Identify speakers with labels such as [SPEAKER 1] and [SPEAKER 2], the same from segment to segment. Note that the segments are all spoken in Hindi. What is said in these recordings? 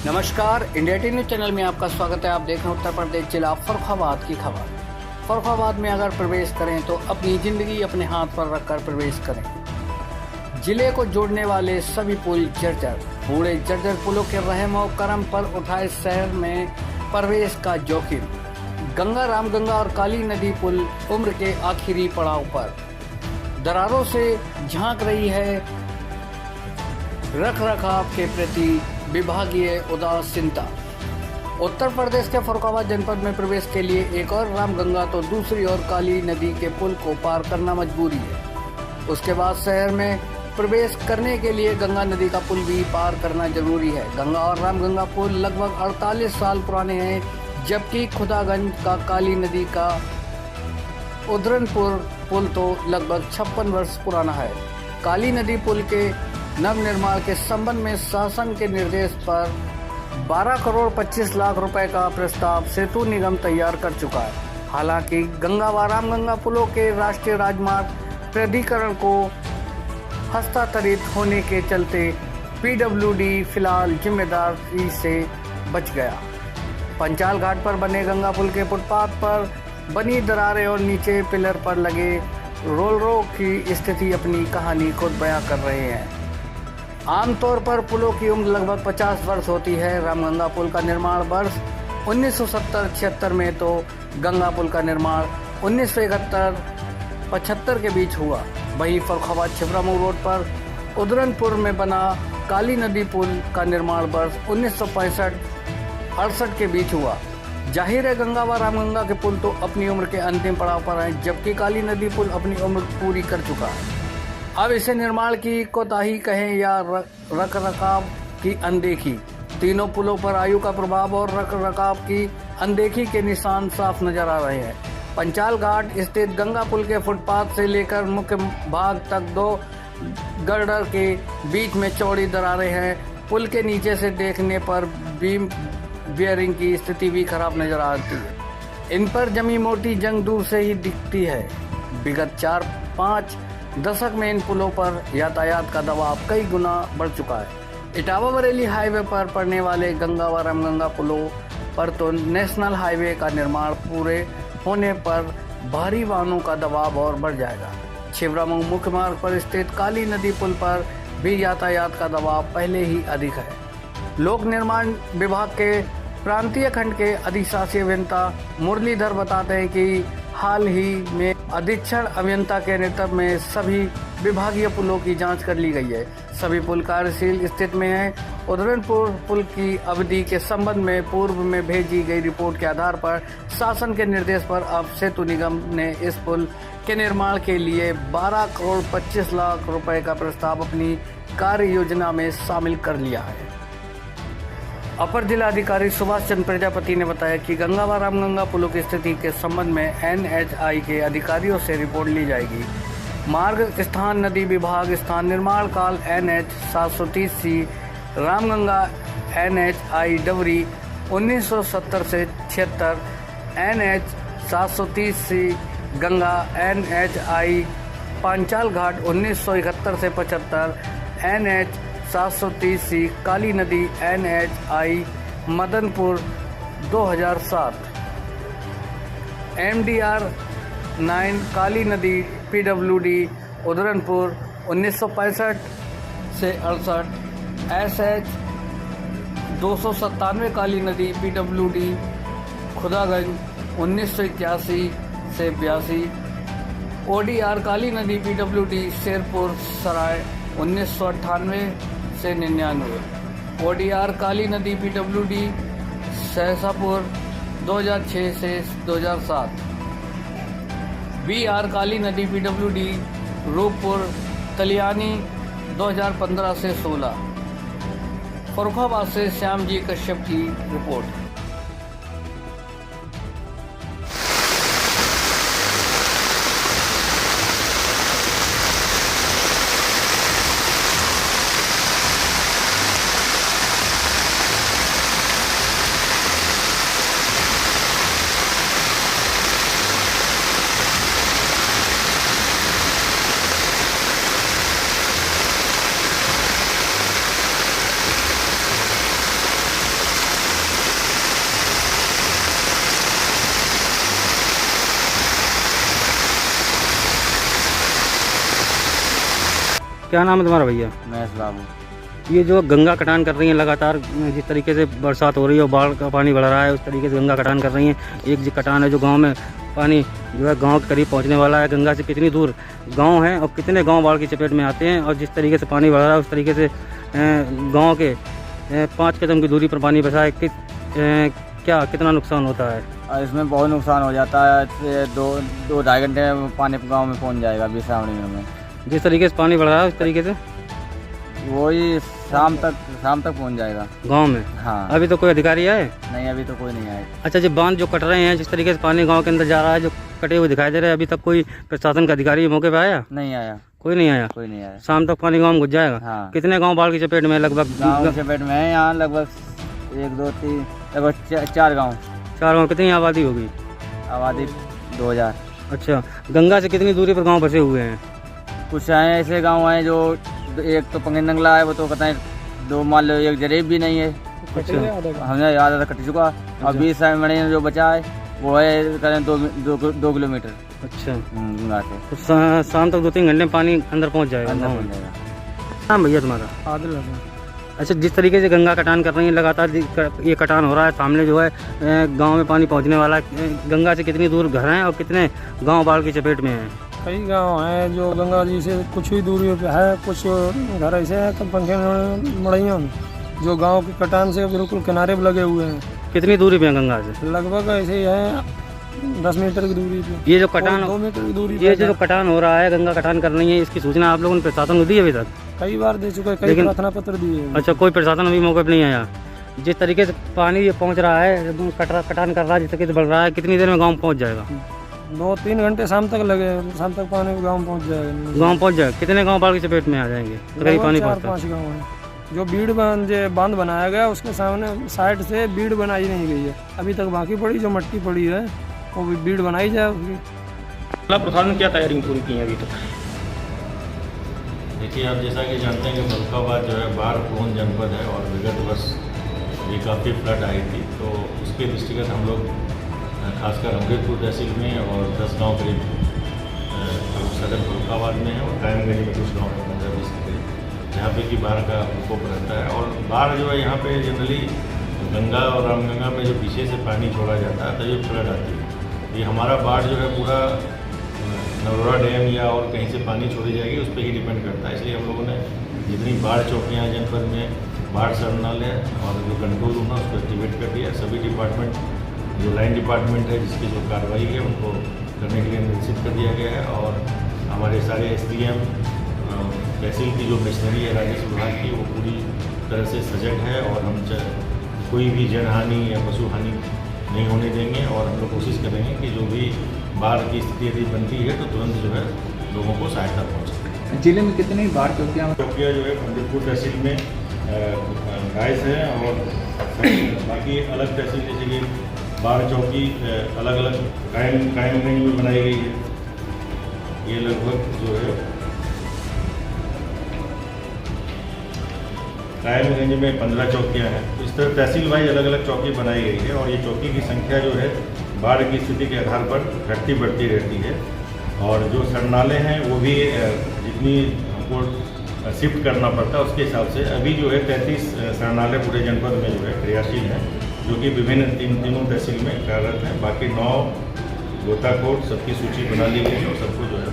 [SPEAKER 1] नमस्कार, इंडिया टी न्यूज चैनल में आपका स्वागत है। आप देख रहे हैं उत्तर प्रदेश जिला फर्रुखाबाद की खबर। फर्रुखाबाद में अगर प्रवेश करें तो अपनी जिंदगी अपने हाथ पर रखकर प्रवेश करें। जिले को जोड़ने वाले सभी पुल जर्जर, बूढ़े जर्जर पुलों के रहम और करम पर उठाए शहर में प्रवेश का जोखिम। गंगा, रामगंगा और काली नदी पुल उम्र के आखिरी पड़ाव पर दरारों से झांक रही है रख रखाव के प्रति विभागीय उदासीनता। उत्तर प्रदेश के फर्रुखाबाद जनपद में प्रवेश के लिए एक और रामगंगा तो दूसरी ओर काली नदी के पुल को पार करना मजबूरी है। उसके बाद शहर में प्रवेश करने के लिए गंगा नदी का पुल भी पार करना जरूरी है। गंगा और रामगंगा पुल लगभग 48 साल पुराने हैं, जबकि खुदागंज का काली नदी का उदरनपुर पुल तो लगभग 56 वर्ष पुराना है। काली नदी पुल के नवनिर्माण के संबंध में शासन के निर्देश पर 12 करोड़ 25 लाख रुपए का प्रस्ताव सेतु निगम तैयार कर चुका है। हालांकि गंगा व रामगंगा पुलों के राष्ट्रीय राजमार्ग प्राधिकरण को हस्तांतरित होने के चलते पीडब्ल्यूडी फिलहाल जिम्मेदारी से बच गया। पंचाल घाट पर बने गंगा पुल के फुटपाथ पर बनी दरारें और नीचे पिलर पर लगे रोलरों की स्थिति अपनी कहानी खुद बयां कर रहे हैं। आमतौर पर पुलों की उम्र लगभग 50 वर्ष होती है। रामगंगा पुल का निर्माण वर्ष 1970-76 में तो गंगा पुल का निर्माण 1971-75 के बीच हुआ। वहीं फर्रुखाबाद छिबरामऊ रोड पर उदरनपुर में बना काली नदी पुल का निर्माण वर्ष 1965-68 के बीच हुआ। जाहिर है गंगा व रामगंगा के पुल तो अपनी उम्र के अंतिम पड़ाव पर हैं, जबकि काली नदी पुल अपनी उम्र पूरी कर चुका है। अब इसे निर्माण की कोताही कहें या रख रखाव की अनदेखी, तीनों पुलों पर आयु का प्रभाव और रख रखाव की अनदेखी के निशान साफ नजर आ रहे हैं। पंचाल घाट स्थित गंगा पुल के फुटपाथ से लेकर मुख्य भाग तक 2 गर्डर के बीच में चौड़ी दरारें हैं। पुल के नीचे से देखने पर बीम बियरिंग की स्थिति भी खराब नजर आती है। इन पर जमी मोटी जंग दूर से ही दिखती है। विगत 4-5 दशक में इन पुलों पर यातायात का दबाव कई गुना बढ़ चुका है। इटावा बरेली हाईवे पर पड़ने वाले गंगा व रामगंगा पुलों पर तो नेशनल हाईवे का निर्माण पूरे होने पर भारी वाहनों का दबाव और बढ़ जाएगा। छिबरामऊ मुख्य मार्ग पर स्थित काली नदी पुल पर भी यातायात का दबाव पहले ही अधिक है। लोक निर्माण विभाग के प्रांतीय खंड के अधिशासी अभियंता मुरलीधर बताते हैं कि हाल ही में अधीक्षण अभियंता के नेतृत्व में सभी विभागीय पुलों की जांच कर ली गई है। सभी पुल कार्यशील स्थिति में हैं। उदरनपुर पुल की अवधि के संबंध में पूर्व में भेजी गई रिपोर्ट के आधार पर शासन के निर्देश पर अब सेतु निगम ने इस पुल के निर्माण के लिए 12 करोड़ 25 लाख रुपए का प्रस्ताव अपनी कार्य योजना में शामिल कर लिया है। अपर जिलाधिकारी सुभाष चंद्र प्रजापति ने बताया कि गंगा व रामगंगा पुलों की स्थिति के संबंध में NHI के अधिकारियों से रिपोर्ट ली जाएगी। मार्ग स्थान नदी विभाग स्थान निर्माण काल NH 730C, रामगंगा NHI डवरी 1970 से 76, NH 730C Ganga NHI Panchal घाट 1971 से 75, NH 730C काली नदी NHI मदनपुर 2007, MDR 9 काली नदी PWD उदरनपुर 1965 से 68, SH 297 काली नदी PWD खुदागंज 1981 से 82, ODR काली नदी PWD शेरपुर सराय 1998 से 99, ODR काली नदी PWD सहसापुर 2006 से 2007, BR काली नदी PWD रूपपुर तलियानी 2015 से 16। फर्रुखाबाद से श्यामजी कश्यप की रिपोर्ट।
[SPEAKER 2] क्या नाम है तुम्हारा भैया?
[SPEAKER 3] महेश बाबू।
[SPEAKER 2] ये जो गंगा कटान कर रही है लगातार, जिस तरीके से बरसात हो रही है और बाढ़ का पानी बढ़ रहा है, उस तरीके से गंगा कटान कर रही है। एक जो कटान है जो गांव में पानी जो है गांव के करीब पहुंचने वाला है। गंगा से कितनी दूर गांव है और कितने गांव बाढ़ की चपेट में आते हैं, और जिस तरीके से पानी बढ़ रहा है उस तरीके से गांव के 5 कदम की दूरी पर पानी बसा है। क्या कितना नुकसान होता है?
[SPEAKER 3] और इसमें बहुत नुकसान हो जाता है। 2-2.5 घंटे में पानी गाँव में पहुँच जाएगा अभी श्रावणी में।
[SPEAKER 2] जिस तरीके से पानी बढ़ रहा है उस तरीके से
[SPEAKER 3] वही शाम तक पहुँच जाएगा
[SPEAKER 2] गांव में।
[SPEAKER 3] हाँ।
[SPEAKER 2] अभी तो कोई अधिकारी आए?
[SPEAKER 3] नहीं, अभी तो कोई नहीं आया।
[SPEAKER 2] अच्छा, जो बांध जो कट रहे हैं, जिस तरीके से पानी गांव के अंदर जा रहा है, जो कटे हुए दिखाई दे रहे हैं, अभी तक कोई प्रशासन का अधिकारी मौके पे आया?
[SPEAKER 3] नहीं आया।
[SPEAKER 2] कोई नहीं आया।
[SPEAKER 3] कोई नहीं आया।
[SPEAKER 2] शाम तक पानी गांव में घुस जाएगा।
[SPEAKER 3] हाँ।
[SPEAKER 2] कितने गांव बाढ़ की चपेट में? लगभग
[SPEAKER 3] गाँव की चपेट में है यहाँ लगभग 1 2 3 लगभग 4 गाँव।
[SPEAKER 2] 4 गाँव। कितनी आबादी होगी?
[SPEAKER 3] आबादी 2000।
[SPEAKER 2] अच्छा, गंगा से कितनी दूरी पर गाँव बसे हुए हैं?
[SPEAKER 3] कुछ हैं ऐसे गाँव हैं जो एक तो पंगे नंगला है, वो तो कहते हैं 2 मान लो, एक जरेब भी नहीं है।
[SPEAKER 2] अच्छा,
[SPEAKER 3] हमने आधा कट चुका। और 20 महीने जो बचा है वो है करें 2 किलोमीटर।
[SPEAKER 2] अच्छा,
[SPEAKER 3] गंगा से
[SPEAKER 2] तो शाम तक 2-3 घंटे में पानी अंदर पहुंच जाएगा।
[SPEAKER 3] अंदर
[SPEAKER 2] गाँव
[SPEAKER 3] पहुंच
[SPEAKER 2] में।
[SPEAKER 3] जाएगा।
[SPEAKER 2] हाँ भैया, तुम्हारा?
[SPEAKER 4] आदिल।
[SPEAKER 2] अच्छा, जिस तरीके से गंगा कटान कर रही है लगातार, ये कटान हो रहा है, सामने जो है गांव में पानी पहुंचने वाला है। गंगा से कितनी दूर घर हैं और कितने गांव बाढ़ की चपेट में हैं?
[SPEAKER 4] कई गांव हैं जो गंगा जी से कुछ ही दूरी पे है, कुछ घर ऐसे हैं तो पंखे मड़ैया में जो गांव के कटान से बिल्कुल किनारे पे लगे हुए हैं।
[SPEAKER 2] कितनी दूरी पे है गंगा से?
[SPEAKER 4] लगभग ऐसे ही है 10 मीटर की दूरी पे।
[SPEAKER 2] ये जो कटान
[SPEAKER 4] 2 मीटर की दूरी
[SPEAKER 2] ये
[SPEAKER 4] पे
[SPEAKER 2] जो कटान हो रहा है, गंगा कटान कर रही है, इसकी सूचना आप लोगों ने प्रशासन को दी अभी तक?
[SPEAKER 4] कई बार दे चुके, कई
[SPEAKER 2] लेकिन-
[SPEAKER 4] प्रार्थना पत्र दिए हैं।
[SPEAKER 2] अच्छा, कोई प्रशासन अभी मौके पर नहीं आया? जिस तरीके से पानी ये पहुंच रहा है, कटान कर रहा है, जिस तरीके से बढ़ रहा है, कितनी देर में गाँव पहुँच जाएगा?
[SPEAKER 4] 2-3 घंटे शाम तक लगे, शाम तक पानी गाँव पहुँच जाएगा।
[SPEAKER 2] गाँव पहुँच जाएगा। कितने गाँव बाढ़ की चपेट में आ जाएंगे? करीब पानी पहुँचता है।
[SPEAKER 4] 4-5 गाँव हैं। जो बांध बनाया गया उसके सामने साइड से बीड़ बनाई नहीं गई है अभी तक, बाकी पड़ी जो मट्टी पड़ी है वो भी बीड़ बनाई जाए उसकी।
[SPEAKER 2] प्रशासन ने क्या तैयारी पूरी की है अभी तक?
[SPEAKER 5] देखिए, आप जैसा कि जानते हैं कि फरुखाबाद जो है बाढ़ प्रवण जनपद है और विगत वर्ष भी काफ़ी फ्लड आई थी, तो उसके दृष्टिगत हम लोग खासकर अमृतपुर तहसील में और 10 गाँव करीब सदर फरुखाबाद में है और कायमगंज में कुछ गाँव में 15-20 के करीब, जहाँ पे कि बाढ़ का प्रकोप रहता है। और बाढ़ जो है यहाँ पे जनरली गंगा और रामगंगा में जो पीछे से पानी छोड़ा जाता है तभी फ्लड आती है। ये हमारा बाढ़ जो है पूरा नरोरा डैम या और कहीं से पानी छोड़ी जाएगी उस पर ही डिपेंड करता है। इसलिए हम लोगों ने जितनी बाढ़ चौकियाँ जनपद में, बाढ़ शरणालय और जो कंट्रोल रूम है उसको एक्टिवेट कर दिया। सभी डिपार्टमेंट, जो लाइन डिपार्टमेंट है जिसकी जो कार्रवाई है उनको करने के लिए निर्देशित कर दिया गया है। और हमारे सारे SDM तहसील की जो मशीनरी है राजस्व विभाग की, वो पूरी तरह से सजग है और हम कोई भी जनहानि या पशु हानि नहीं होने देंगे। और हम लोग कोशिश करेंगे कि जो भी बाढ़ की स्थिति यदि बनती है तो तुरंत जो है लोगों को सहायता पहुँचे।
[SPEAKER 6] जिले में कितनी बाढ़ चौकियाँ
[SPEAKER 5] जो है अमृतपुर तहसील में 22 हैं और बाकी अलग तहसील जैसे कि बाढ़ चौकी अलग अलग कायमगंज में बनाई गई है। ये लगभग जो है कायमगंज में 15 चौकियाँ हैं। इस तरह तहसील वाइज अलग अलग चौकी बनाई गई है और ये चौकी की संख्या जो है बाढ़ की स्थिति के आधार पर घटती बढ़ती रहती है। और जो शरणालय हैं वो भी जितनी हमको शिफ्ट करना पड़ता है उसके हिसाब से अभी जो है 33 शरणालय पूरे जनपद में जो है क्रियाशील हैं, जो कि विभिन्न तीनों तहसील में कार्यरत हैं। बाकी 9 गोताखोर सबकी सूची बना ली गई है और सबको जो है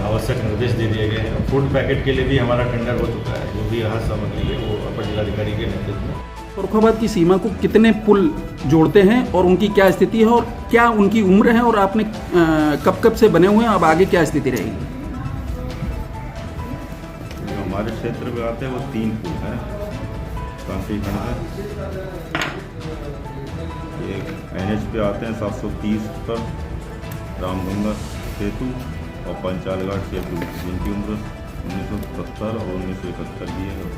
[SPEAKER 5] आवश्यक निर्देश दे दिए गए हैं। फूड पैकेट के लिए भी हमारा टेंडर हो चुका है। जो भी राहत सामग्री है वो अपर जिलाधिकारी के नेतृत्व में।
[SPEAKER 6] फरुखाबाद की सीमा को कितने पुल जोड़ते हैं और उनकी क्या स्थिति है और क्या उनकी उम्र है और आपने कब से बने हुए हैं, अब आगे क्या स्थिति रहेगी?
[SPEAKER 7] हमारे क्षेत्र में आते हैं वो 3 पुल हैं कांसी खंड में। एक NH पे आते हैं 730 पर रामगंगा सेतु और पंचालघाट सेतु, जिनकी उम्र 1970 और 1971 की है। और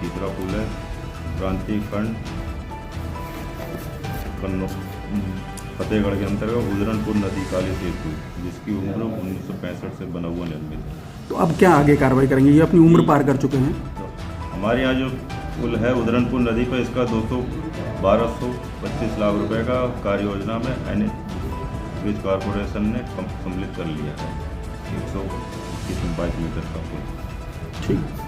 [SPEAKER 7] तीसरा पुल है क्रांति खंड फतेहगढ़ के अंतर्गत उदरनपुर नदी काली सेतु, जिसकी उम्र 1965 से बना हुआ निर्मित है।
[SPEAKER 6] तो अब क्या आगे कार्रवाई करेंगे? ये अपनी उम्र पार कर चुके हैं।
[SPEAKER 7] तो हमारे यहाँ जो पुल है उदरनपुर नदी पर, इसका 1225 लाख रुपए का कार्य योजना में NH कॉरपोरेशन ने सम्मिलित कर लिया है। 121 मीटर का पुल।
[SPEAKER 6] ठीक।